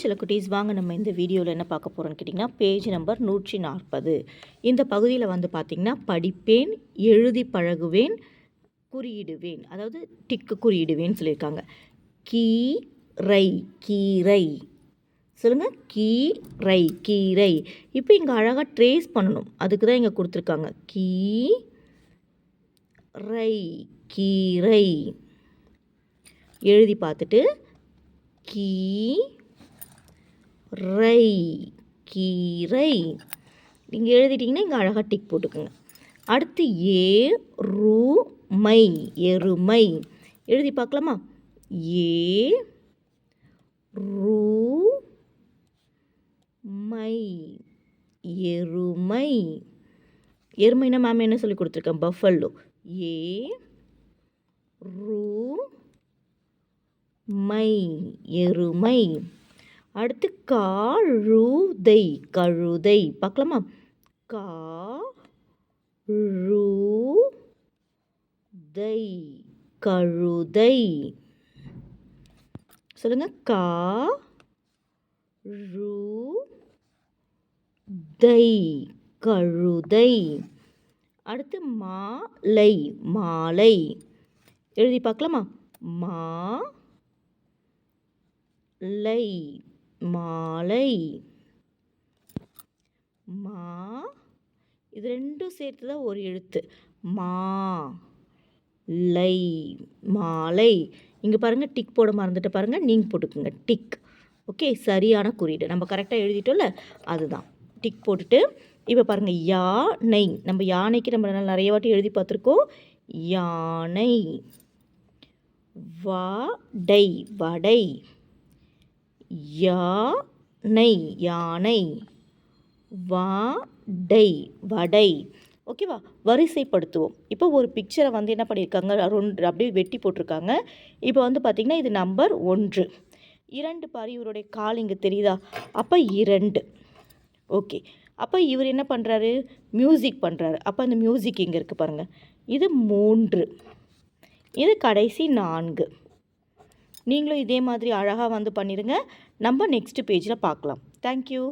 சில குட்டீஸ் வாங்க நம்ம இந்த வீடியோவில் என்ன பார்க்க போகிறோம்னு கேட்டிங்கன்னா பேஜ் நம்பர் 140. இந்த பகுதியில் வந்து பார்த்திங்கன்னா படிப்பேன், எழுதி பழகுவேன், குறியிடுவேன், அதாவது டிக்கு குறியிடுவேன்னு சொல்லியிருக்காங்க. கீரை, கீரை சொல்லுங்கள். கீரை, கீரை. இப்போ இங்கே அழகாக ட்ரேஸ் பண்ணணும், அதுக்கு தான் இங்கே கொடுத்துருக்காங்க. கீரை, கீரை எழுதி பார்த்துட்டு கீரை, கீரை நீங்கள் எழுதிட்டிங்கன்னா இங்கே அழகாக டிக் போட்டுக்கோங்க. அடுத்து ஏறுமை, எருமை எழுதி பார்க்கலாமா? ஏறுமை, எருமை. எருமைனா மேம் என்ன சொல்லி கொடுத்துருக்கேன்? பஃபல்லோ. மை, எருமை. அடுத்து காழுதை, கழுதை பார்க்கலாமா? காழுதை, கழுதை சொல்லுங்கள். காழுதை, கழுதை. அடுத்து மாலை, மாலை எழுதி பார்க்கலாமா? மாலை, மாலை. மா இது ரெண்டும் சேர்த்து தான் ஒரு எழுத்து. லை, மாலை. இங்கே பாருங்கள், டிக் போட மறந்துட்டு பாருங்கள், நீங்கள் போட்டுக்குங்க டிக். ஓகே, சரியான குறியீடு நம்ம கரெக்டாக எழுதிட்டோம்ல, அதுதான் டிக் போட்டுட்டு. இப்போ பாருங்கள், யானை. நம்ம யானைக்கு நம்ம நிறைய வாட்டி எழுதி பார்த்துருக்கோம். யானை. வடை, வடை. யானை, யானை. வடை, வடை. ஓகேவா? வரிசைப்படுத்துவோம். இப்போ ஒரு பிக்சரை வந்து என்ன பண்ணியிருக்காங்க, அப்படியே வெட்டி போட்டிருக்காங்க. இப்போ வந்து பார்த்திங்கன்னா இது நம்பர் 1. 2 பாரு, இவருடைய கால் இங்கே தெரியுதா? அப்போ 2. ஓகே, அப்போ இவர் என்ன பண்ணுறாரு? மியூசிக் பண்ணுறாரு. அப்போ அந்த மியூசிக் இங்கே இருக்குது பாருங்கள். இது 3, இது கடைசி 4. நீங்களும் இதே மாதிரி அழகாக வந்து பண்ணிடுங்க. நம்ம நெக்ஸ்ட் பேஜில் பார்க்கலாம். தேங்க்யூ.